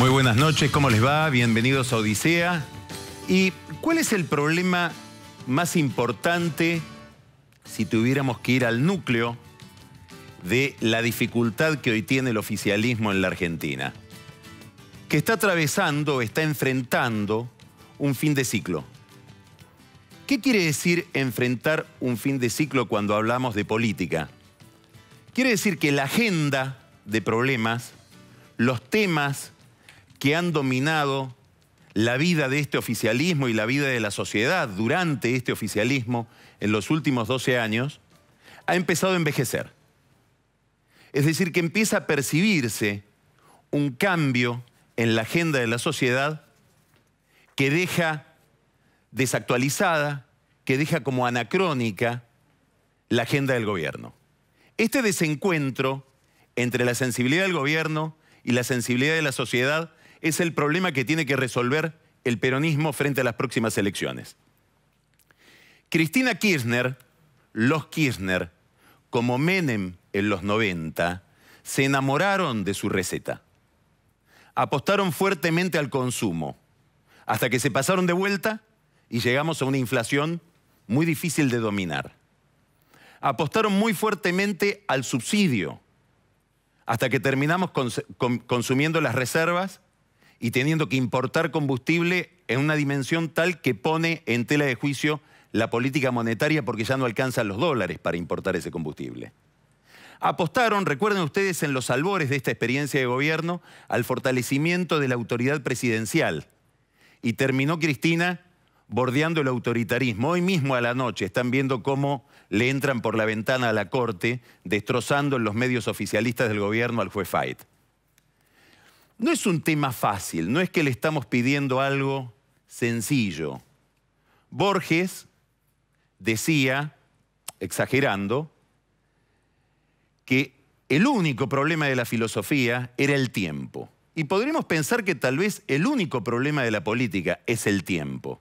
Muy buenas noches, ¿cómo les va? Bienvenidos a Odisea. ¿Y cuál es el problema más importante si tuviéramos que ir al núcleo de la dificultad que hoy tiene el oficialismo en la Argentina? Que está atravesando, está enfrentando un fin de ciclo. ¿Qué quiere decir enfrentar un fin de ciclo cuando hablamos de política? Quiere decir que la agenda de problemas, los temas que han dominado la vida de este oficialismo y la vida de la sociedad durante este oficialismo en los últimos 12 años, ha empezado a envejecer. Es decir, que empieza a percibirse un cambio en la agenda de la sociedad que deja desactualizada, que deja como anacrónica la agenda del gobierno. Este desencuentro entre la sensibilidad del gobierno y la sensibilidad de la sociedad es el problema que tiene que resolver el peronismo frente a las próximas elecciones. Cristina Kirchner, los Kirchner, como Menem en los 90, se enamoraron de su receta. Apostaron fuertemente al consumo, hasta que se pasaron de vuelta y llegamos a una inflación muy difícil de dominar. Apostaron muy fuertemente al subsidio, hasta que terminamos consumiendo las reservas y teniendo que importar combustible en una dimensión tal que pone en tela de juicio la política monetaria porque ya no alcanzan los dólares para importar ese combustible. Apostaron, recuerden ustedes, en los albores de esta experiencia de gobierno, al fortalecimiento de la autoridad presidencial. Y terminó Cristina bordeando el autoritarismo. Hoy mismo a la noche están viendo cómo le entran por la ventana a la Corte, destrozando en los medios oficialistas del gobierno al juez Fayt. No es un tema fácil, no es que le estamos pidiendo algo sencillo. Borges decía, exagerando, que el único problema de la filosofía era el tiempo. Y podríamos pensar que tal vez el único problema de la política es el tiempo.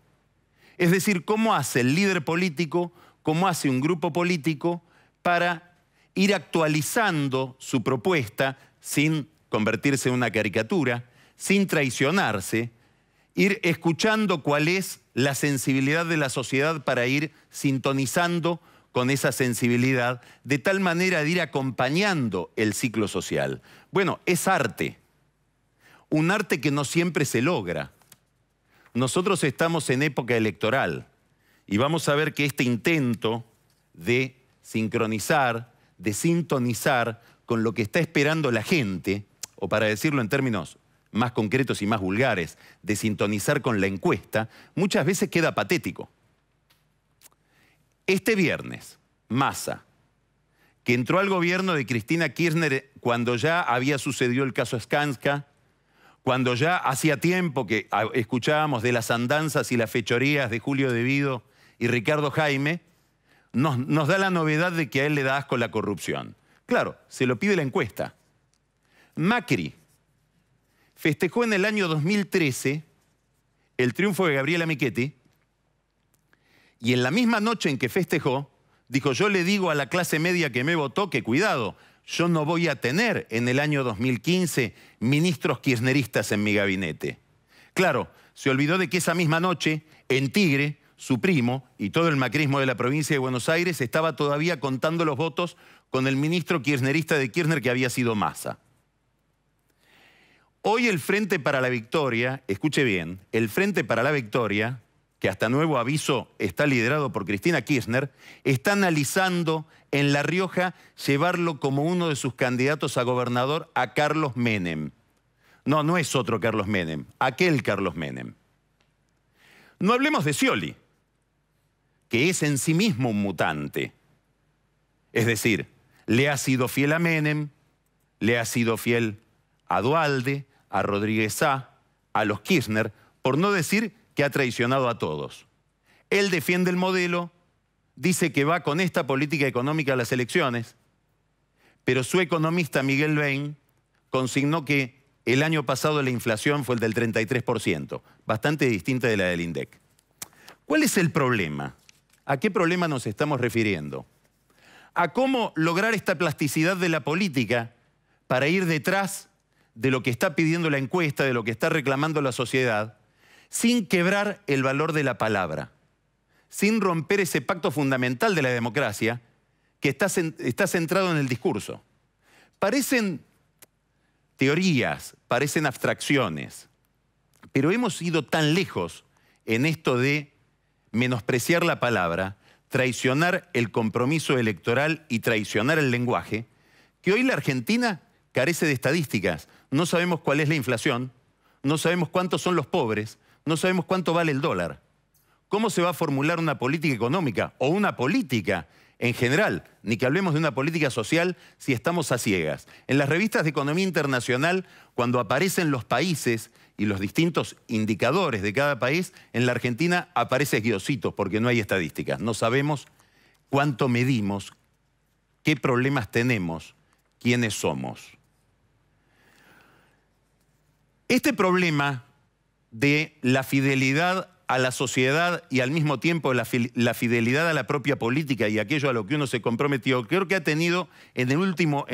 Es decir, cómo hace el líder político, cómo hace un grupo político para ir actualizando su propuesta sin convertirse en una caricatura, sin traicionarse, ir escuchando cuál es la sensibilidad de la sociedad para ir sintonizando con esa sensibilidad, de tal manera de ir acompañando el ciclo social. Bueno, es arte, un arte que no siempre se logra. Nosotros estamos en época electoral y vamos a ver que este intento de sincronizar, de sintonizar con lo que está esperando la gente, o para decirlo en términos más concretos y más vulgares, de sintonizar con la encuesta, muchas veces queda patético. Este viernes, Massa, que entró al gobierno de Cristina Kirchner cuando ya había sucedido el caso Skanska, cuando ya hacía tiempo que escuchábamos de las andanzas y las fechorías de Julio De Vido y Ricardo Jaime, nos da la novedad de que a él le da asco la corrupción. Claro, se lo pide la encuesta. Macri festejó en el año 2013 el triunfo de Gabriela Michetti y en la misma noche en que festejó, dijo: yo le digo a la clase media que me votó que cuidado, yo no voy a tener en el año 2015 ministros kirchneristas en mi gabinete. Claro, se olvidó de que esa misma noche en Tigre, su primo y todo el macrismo de la provincia de Buenos Aires estaba todavía contando los votos con el ministro kirchnerista de Kirchner que había sido Massa. Hoy el Frente para la Victoria, escuche bien, el Frente para la Victoria, que hasta nuevo aviso está liderado por Cristina Kirchner, está analizando en La Rioja llevarlo como uno de sus candidatos a gobernador a Carlos Menem. No, no es otro Carlos Menem, aquel Carlos Menem. No hablemos de Scioli, que es en sí mismo un mutante. Es decir, le ha sido fiel a Menem, le ha sido fiel a Duhalde, a Rodríguez Sá, a los Kirchner, por no decir que ha traicionado a todos. Él defiende el modelo, dice que va con esta política económica a las elecciones, pero su economista Miguel Bain consignó que el año pasado la inflación fue el del 33%, bastante distinta de la del INDEC. ¿Cuál es el problema? ¿A qué problema nos estamos refiriendo? A cómo lograr esta plasticidad de la política para ir detrás de lo que está pidiendo la encuesta, de lo que está reclamando la sociedad, sin quebrar el valor de la palabra, sin romper ese pacto fundamental de la democracia que está centrado en el discurso. Parecen teorías, parecen abstracciones, pero hemos ido tan lejos en esto de menospreciar la palabra, traicionar el compromiso electoral y traicionar el lenguaje, que hoy la Argentina carece de estadísticas. No sabemos cuál es la inflación, no sabemos cuántos son los pobres, no sabemos cuánto vale el dólar. ¿Cómo se va a formular una política económica o una política en general? Ni que hablemos de una política social si estamos a ciegas. En las revistas de economía internacional, cuando aparecen los países y los distintos indicadores de cada país, en la Argentina aparece guiositos porque no hay estadísticas. No sabemos cuánto medimos, qué problemas tenemos, quiénes somos. Este problema de la fidelidad a la sociedad y al mismo tiempo la fidelidad a la propia política y aquello a lo que uno se comprometió, creo que ha tenido en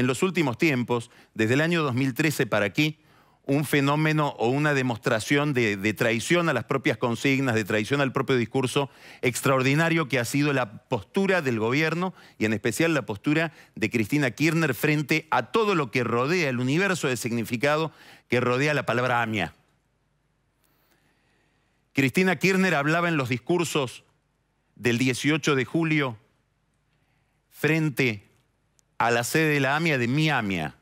los últimos tiempos, desde el año 2013 para aquí, un fenómeno o una demostración de traición a las propias consignas, de traición al propio discurso extraordinario que ha sido la postura del gobierno y en especial la postura de Cristina Kirchner frente a todo lo que rodea el universo de significado que rodea la palabra AMIA. Cristina Kirchner hablaba en los discursos del 18 de julio frente a la sede de la AMIA de mi AMIA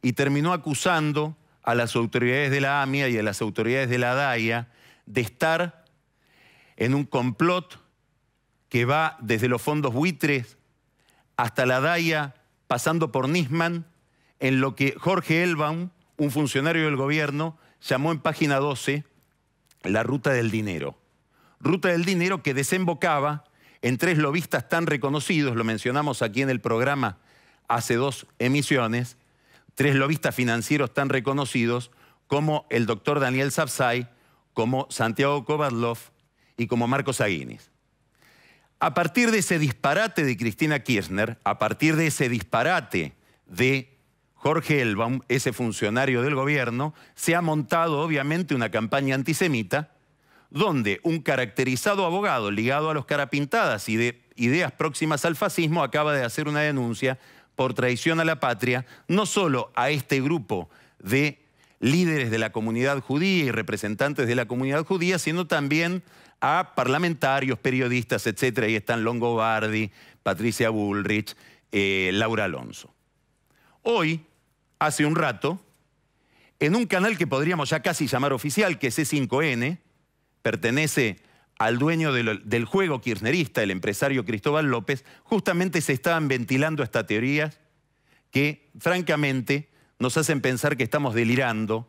y terminó acusando a las autoridades de la AMIA y a las autoridades de la DAIA de estar en un complot que va desde los fondos buitres hasta la DAIA, pasando por Nisman, en lo que Jorge Elbaum, un funcionario del gobierno, llamó en página 12 la ruta del dinero. Ruta del dinero que desembocaba en tres lobistas tan reconocidos, lo mencionamos aquí en el programa hace 2 emisiones, tres lobistas financieros tan reconocidos como el doctor Daniel Sapsay, como Santiago Kovadlov y como Marcos Aguinis. A partir de ese disparate de Cristina Kirchner, a partir de ese disparate de Jorge Elbaum, ese funcionario del gobierno, se ha montado obviamente una campaña antisemita donde un caracterizado abogado ligado a los carapintadas y de ideas próximas al fascismo acaba de hacer una denuncia por traición a la patria, no solo a este grupo de líderes de la comunidad judía y representantes de la comunidad judía, sino también a parlamentarios, periodistas, etc. Ahí están Longobardi, Patricia Bullrich, Laura Alonso. Hoy, hace un rato, en un canal que podríamos ya casi llamar oficial, que es C5N, pertenece al dueño del juego kirchnerista, el empresario Cristóbal López, justamente se estaban ventilando estas teorías que, francamente, nos hacen pensar que estamos delirando,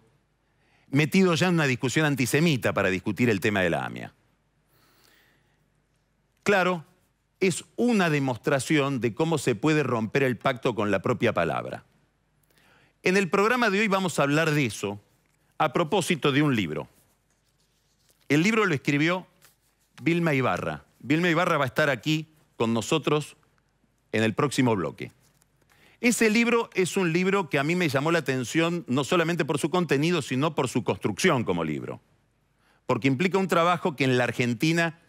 metidos ya en una discusión antisemita para discutir el tema de la AMIA. Claro, es una demostración de cómo se puede romper el pacto con la propia palabra. En el programa de hoy vamos a hablar de eso a propósito de un libro. El libro lo escribió Vilma Ibarra. Vilma Ibarra va a estar aquí con nosotros en el próximo bloque. Ese libro es un libro que a mí me llamó la atención no solamente por su contenido, sino por su construcción como libro. Porque implica un trabajo que en la Argentina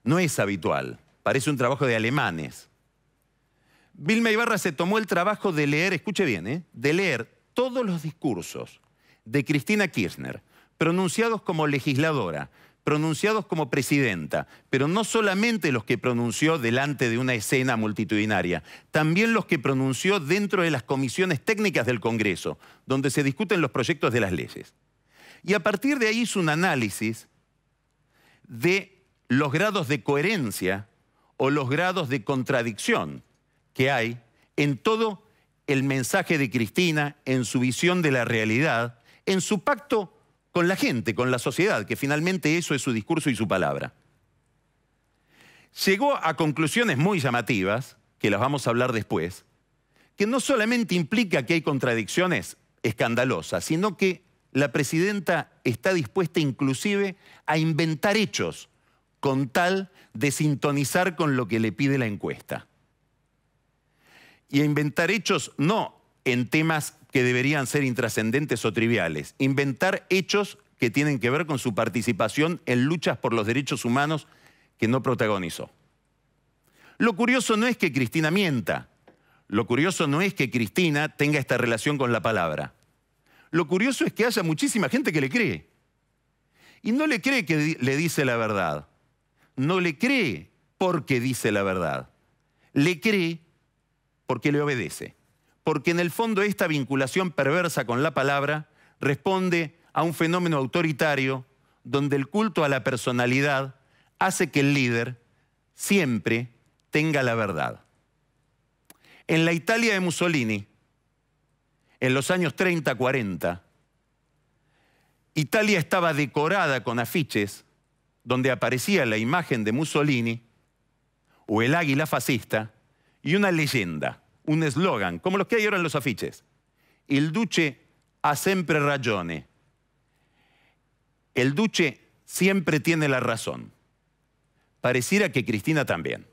no es habitual. Parece un trabajo de alemanes. Vilma Ibarra se tomó el trabajo de leer, escuche bien, de leer todos los discursos de Cristina Kirchner, pronunciados como legisladora, pronunciados como presidenta, pero no solamente los que pronunció delante de una escena multitudinaria, también los que pronunció dentro de las comisiones técnicas del Congreso, donde se discuten los proyectos de las leyes. Y a partir de ahí hizo un análisis de los grados de coherencia o los grados de contradicción que hay en todo el mensaje de Cristina, en su visión de la realidad, en su pacto con la gente, con la sociedad, que finalmente eso es su discurso y su palabra. Llegó a conclusiones muy llamativas, que las vamos a hablar después, que no solamente implica que hay contradicciones escandalosas, sino que la presidenta está dispuesta inclusive a inventar hechos con tal de sintonizar con lo que le pide la encuesta. Y a inventar hechos no en temas que deberían ser intrascendentes o triviales. Inventar hechos que tienen que ver con su participación en luchas por los derechos humanos que no protagonizó. Lo curioso no es que Cristina mienta. Lo curioso no es que Cristina tenga esta relación con la palabra. Lo curioso es que haya muchísima gente que le cree. Y no le cree que le dice la verdad. No le cree porque dice la verdad. Le cree porque le obedece. Porque en el fondo esta vinculación perversa con la palabra responde a un fenómeno autoritario donde el culto a la personalidad hace que el líder siempre tenga la verdad. En la Italia de Mussolini, en los años 30-40, Italia estaba decorada con afiches donde aparecía la imagen de Mussolini o el águila fascista y una leyenda, un eslogan, como los que hay ahora en los afiches. Il duce ha sempre ragione. El duce siempre tiene la razón. Pareciera que Cristina también.